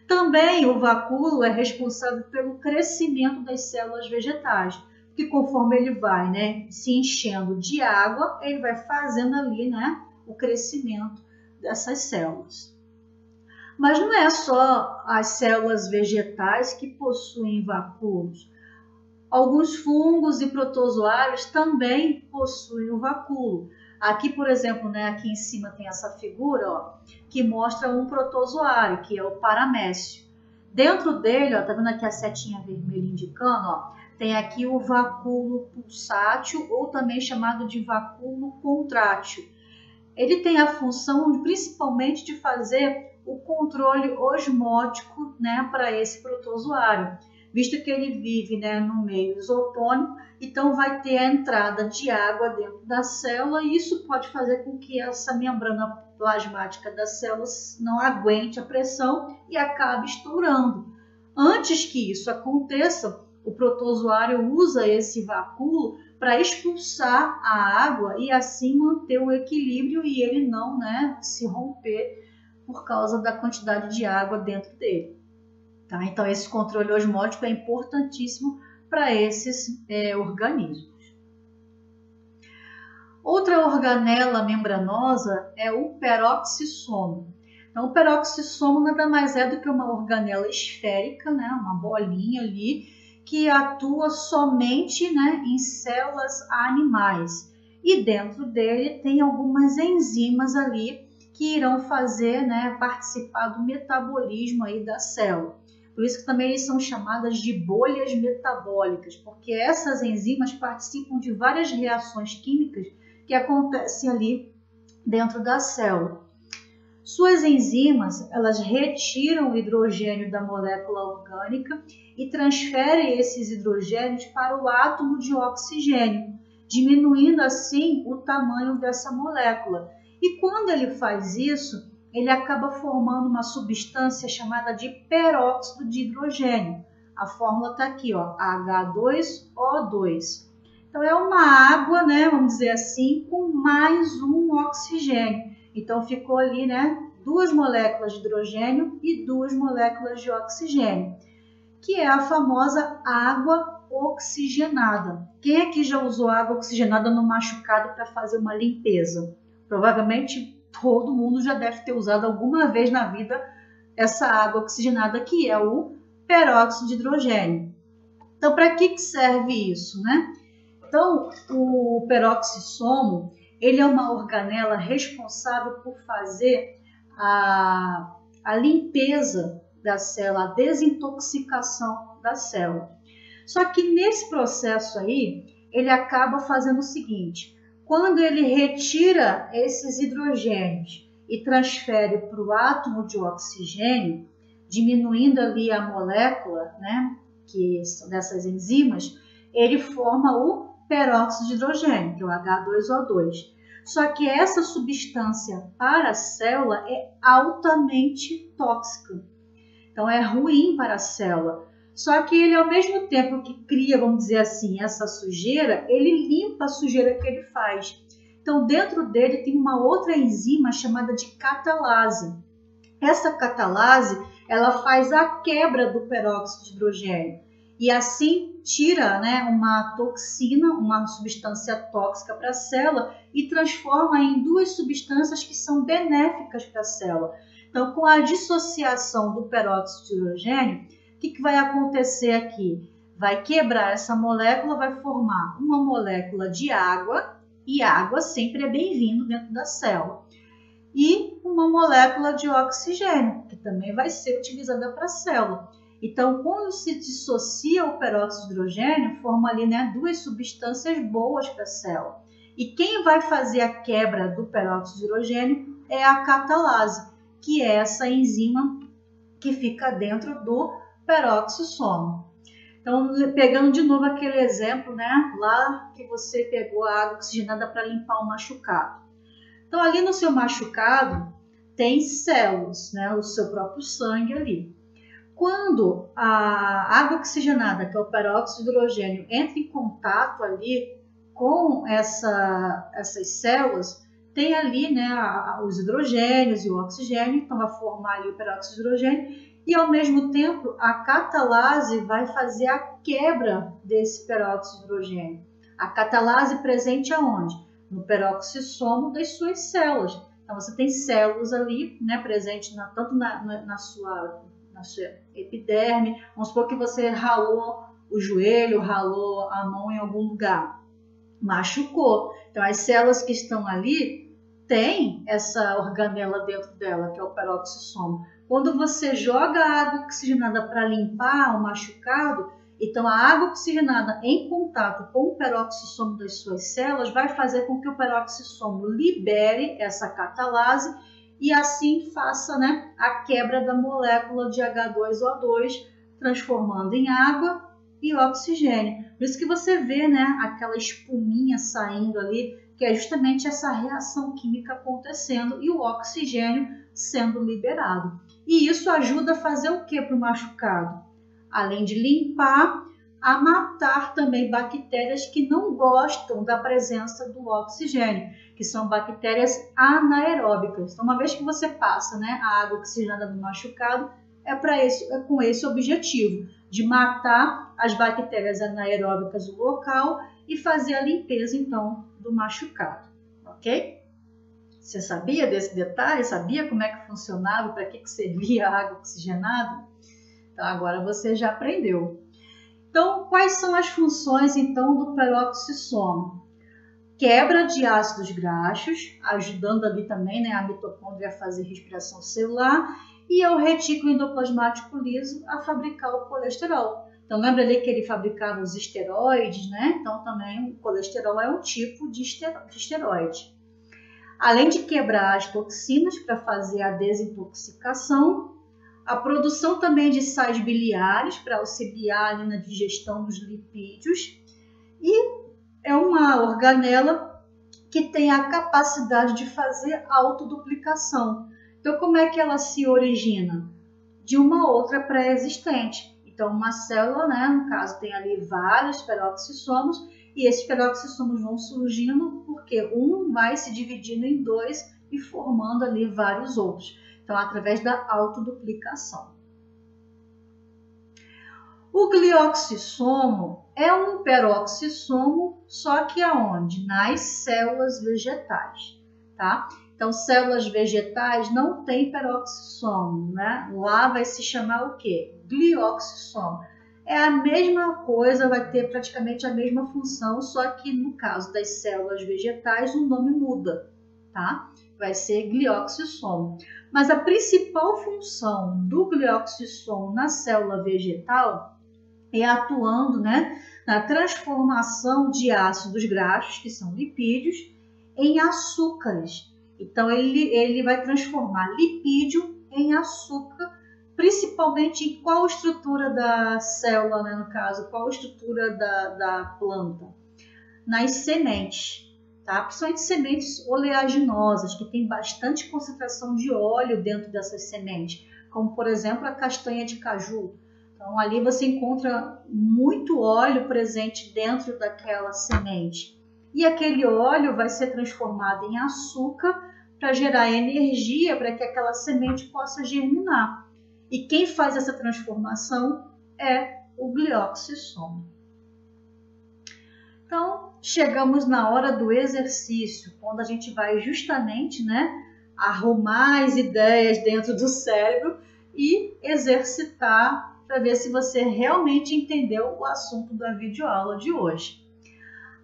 Também o vacúolo é responsável pelo crescimento das células vegetais, que conforme ele vai, né, se enchendo de água, ele vai fazendo ali, né, o crescimento dessas células. Mas não é só as células vegetais que possuem vacúolos. Alguns fungos e protozoários também possuem o vacúolo. Aqui, por exemplo, né, aqui em cima tem essa figura, ó, que mostra um protozoário, que é o paramécio. Dentro dele, ó, tá vendo aqui a setinha vermelha indicando, ó, tem aqui o vacúolo pulsátil, ou também chamado de vacúolo contrátil. Ele tem a função principalmente de fazer o controle osmótico, né, para esse protozoário, visto que ele vive, né, no meio isotônico, então vai ter a entrada de água dentro da célula e isso pode fazer com que essa membrana plasmática das células não aguente a pressão e acabe estourando. Antes que isso aconteça, o protozoário usa esse vacúolo para expulsar a água e assim manter o equilíbrio e ele não, né, se romper por causa da quantidade de água dentro dele. Tá? Então, esse controle osmótico é importantíssimo para esses organismos. Outra organela membranosa é o peroxissomo. Então, o peroxissomo nada mais é do que uma organela esférica, né, uma bolinha ali, que atua somente, né, em células animais. E dentro dele tem algumas enzimas ali que irão fazer, né, participar do metabolismo aí da célula. Por isso que também eles são chamadas de bolhas metabólicas, porque essas enzimas participam de várias reações químicas que acontecem ali dentro da célula. Suas enzimas, elas retiram o hidrogênio da molécula orgânica e transferem esses hidrogênios para o átomo de oxigênio, diminuindo assim o tamanho dessa molécula. E quando ele faz isso, ele acaba formando uma substância chamada de peróxido de hidrogênio. A fórmula está aqui, ó, H2O2. Então é uma água, né, vamos dizer assim, com mais um oxigênio. Então ficou ali, né, 2 moléculas de hidrogênio e 2 moléculas de oxigênio, que é a famosa água oxigenada. Quem aqui já usou água oxigenada no machucado para fazer uma limpeza? Provavelmente todo mundo já deve ter usado alguma vez na vida essa água oxigenada, que é o peróxido de hidrogênio. Então, para que serve isso, né? Então, o peroxissomo, ele é uma organela responsável por fazer a limpeza da célula, a desintoxicação da célula. Só que nesse processo aí, ele acaba fazendo o seguinte: quando ele retira esses hidrogênios e transfere para o átomo de oxigênio, diminuindo ali a molécula, né, que são dessas enzimas, ele forma o peróxido de hidrogênio, que é o H2O2. Só que essa substância para a célula é altamente tóxica. Então é ruim para a célula. Só que ele, ao mesmo tempo que cria, vamos dizer assim, essa sujeira, ele limpa a sujeira que ele faz. Então dentro dele tem uma outra enzima chamada de catalase. Essa catalase, ela faz a quebra do peróxido de hidrogênio. E assim tira, né, uma toxina, uma substância tóxica para a célula e transforma em 2 substâncias que são benéficas para a célula. Então, com a dissociação do peróxido de hidrogênio, o que vai acontecer aqui? Vai quebrar essa molécula, vai formar uma molécula de água, e água sempre é bem-vindo dentro da célula. E uma molécula de oxigênio, que também vai ser utilizada para a célula. Então, quando se dissocia o peróxido de hidrogênio, forma ali, né, 2 substâncias boas para a célula. E quem vai fazer a quebra do peróxido de hidrogênio é a catalase, que é essa enzima que fica dentro do peroxissomo. Então, pegando de novo aquele exemplo, né, lá que você pegou a água oxigenada para limpar o machucado. Então, ali no seu machucado tem células, né, o seu próprio sangue ali. Quando a água oxigenada, que é o peróxido de hidrogênio, entra em contato ali com essas células, tem ali, né, os hidrogênios e o oxigênio, então vai formar ali o peróxido de hidrogênio, e ao mesmo tempo a catalase vai fazer a quebra desse peróxido de hidrogênio. A catalase presente aonde? No peroxissomo das suas células. Então você tem células ali, né, presentes tanto na sua epiderme. Vamos supor que você ralou o joelho, ralou a mão em algum lugar, machucou. Então as células que estão ali têm essa organela dentro dela, que é o peroxissomo. Quando você joga a água oxigenada para limpar o machucado, então a água oxigenada em contato com o peroxissomo das suas células vai fazer com que o peroxissomo libere essa catalase e assim faça, né, a quebra da molécula de H2O2 transformando em água e oxigênio. Por isso que você vê, né, aquela espuminha saindo ali, que é justamente essa reação química acontecendo e o oxigênio sendo liberado. E isso ajuda a fazer o que para o machucado? Além de limpar, a matar também bactérias que não gostam da presença do oxigênio, que são bactérias anaeróbicas. Então, uma vez que você passa, né, a água oxigenada no machucado, é com esse objetivo, de matar as bactérias anaeróbicas do local e fazer a limpeza, então, do machucado, ok? Você sabia desse detalhe? Sabia como é que funcionava, para que servia a água oxigenada? Então, agora você já aprendeu. Então, quais são as funções, então, do peroxisomo? Quebra de ácidos graxos, ajudando ali também, né, a mitocôndria a fazer respiração celular, e é o retículo endoplasmático liso a fabricar o colesterol. Então, lembra ali que ele fabricava os esteroides, né? Então, também o colesterol é um tipo de esteroide. Além de quebrar as toxinas para fazer a desintoxicação, a produção também de sais biliares para auxiliar ali na digestão dos lipídios, e é uma organela que tem a capacidade de fazer autoduplicação. Então, como é que ela se origina? De uma outra pré-existente. Então, uma célula, né, no caso, tem ali vários peroxissomos, e esses peroxissomos vão surgindo porque um vai se dividindo em dois e formando ali vários outros. Então, através da autoduplicação. O glioxissomo é um peroxissomo, só que aonde? Nas células vegetais, tá? Então, células vegetais não tem peroxissomo, né? Lá vai se chamar o quê? Glioxissomo. É a mesma coisa, vai ter praticamente a mesma função, só que no caso das células vegetais o nome muda, tá? Vai ser glioxissomo. Mas a principal função do glioxissomo na célula vegetal é atuando, né, na transformação de ácidos graxos, que são lipídios, em açúcares. Então, ele vai transformar lipídio em açúcar, principalmente em qual estrutura da célula, né, no caso, qual estrutura da planta? Nas sementes, tá? Principalmente sementes oleaginosas, que tem bastante concentração de óleo dentro dessas sementes, como, por exemplo, a castanha de caju. Então, ali você encontra muito óleo presente dentro daquela semente. E aquele óleo vai ser transformado em açúcar para gerar energia para que aquela semente possa germinar. E quem faz essa transformação é o glioxissomo. Então, chegamos na hora do exercício, quando a gente vai justamente, né, arrumar as ideias dentro do cérebro e exercitar para ver se você realmente entendeu o assunto da videoaula de hoje.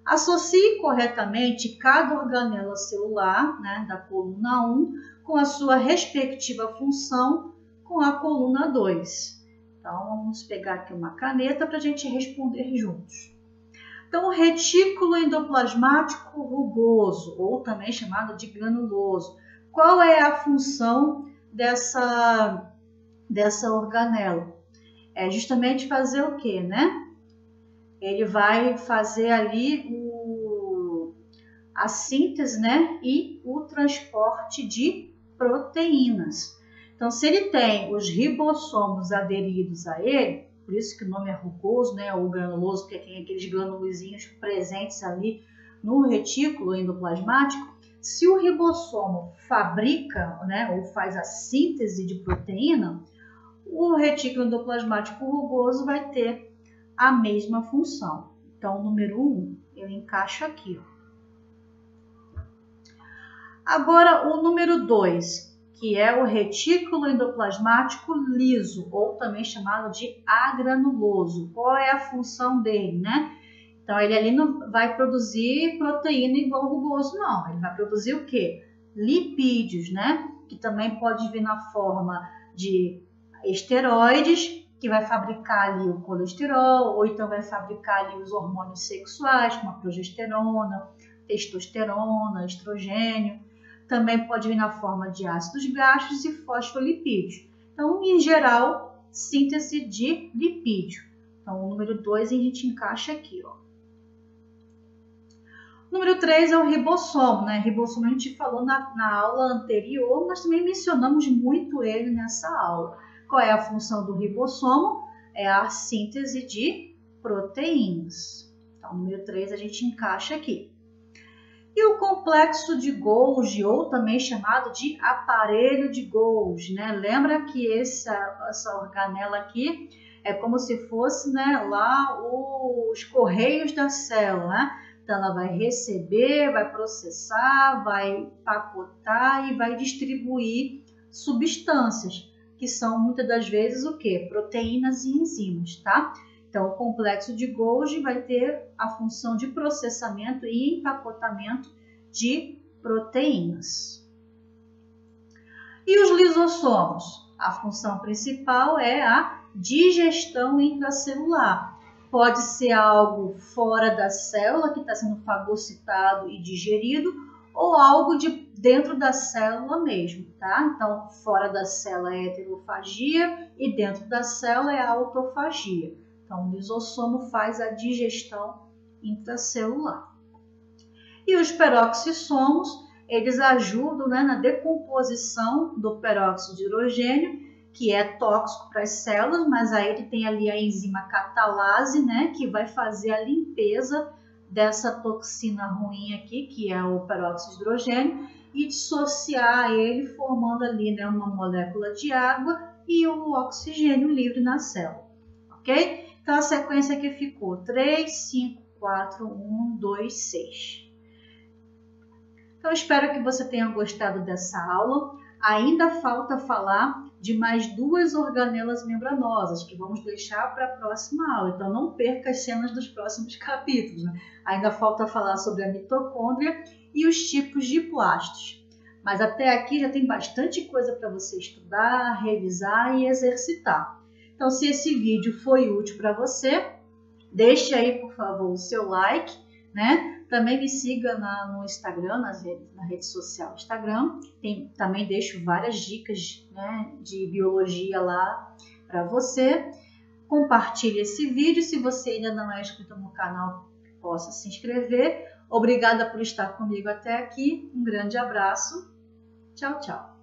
Associe corretamente cada organela celular, né, da coluna 1 com a sua respectiva função com a coluna 2. Então, vamos pegar aqui uma caneta para a gente responder juntos. Então, o retículo endoplasmático rugoso, ou também chamado de granuloso, qual é a função dessa organela? É justamente fazer o quê, né? Ele vai fazer ali a síntese, né? E o transporte de proteínas. Então, se ele tem os ribossomos aderidos a ele, por isso que o nome é rugoso, né? Ou granuloso, porque tem aqueles granulozinhos presentes ali no retículo endoplasmático. Se o ribossomo fabrica, né? Ou faz a síntese de proteína, o retículo endoplasmático rugoso vai ter a mesma função. Então, o número 1 eu encaixo aqui. Agora, o número 2, que é o retículo endoplasmático liso, ou também chamado de agranuloso. Qual é a função dele, né? Então, ele ali não vai produzir proteína igual o rugoso, não. Ele vai produzir o quê? Lipídios, né? Que também pode vir na forma de esteroides, que vai fabricar ali o colesterol, ou então vai fabricar ali os hormônios sexuais, como a progesterona, testosterona, estrogênio. Também pode vir na forma de ácidos graxos e fosfolipídios. Então, em geral, síntese de lipídio. Então, o número 2 a gente encaixa aqui, ó. Número 3 é o ribossomo, né? Ribossomo a gente falou na aula anterior, mas também mencionamos muito ele nessa aula. Qual é a função do ribossomo? É a síntese de proteínas. Então, o número 3 a gente encaixa aqui. E o complexo de Golgi, ou também chamado de aparelho de Golgi, né? Lembra que essa organela aqui é como se fosse, né, lá os correios da célula, né? Então, ela vai receber, vai processar, vai pacotar e vai distribuir substâncias, que são muitas das vezes o quê? Proteínas e enzimas, tá? Então, o complexo de Golgi vai ter a função de processamento e empacotamento de proteínas. E os lisossomos? A função principal é a digestão intracelular. Pode ser algo fora da célula que está sendo fagocitado e digerido, ou algo de dentro da célula mesmo, tá? Então, fora da célula é heterofagia e dentro da célula é a autofagia. Então, o lisossomo faz a digestão intracelular. E os peroxissomos, eles ajudam, né, na decomposição do peróxido de hidrogênio, que é tóxico para as células, mas aí ele tem ali a enzima catalase, né, que vai fazer a limpeza dessa toxina ruim aqui, que é o peróxido de hidrogênio, e dissociar ele, formando ali, né, uma molécula de água e o oxigênio livre na célula, ok? Então, a sequência aqui ficou 3, 5, 4, 1, 2, 6. Então, espero que você tenha gostado dessa aula. Ainda falta falar de mais 2 organelas membranosas, que vamos deixar para a próxima aula. Então, não perca as cenas dos próximos capítulos, né? Ainda falta falar sobre a mitocôndria e os tipos de plastos. Mas até aqui já tem bastante coisa para você estudar, revisar e exercitar. Então, se esse vídeo foi útil para você, deixe aí, por favor, o seu like, né? Também me siga no Instagram, na rede social Instagram. Também deixo várias dicas, né, de biologia lá para você. Compartilhe esse vídeo. Se você ainda não é inscrito no canal, possa se inscrever. Obrigada por estar comigo até aqui. Um grande abraço. Tchau, tchau.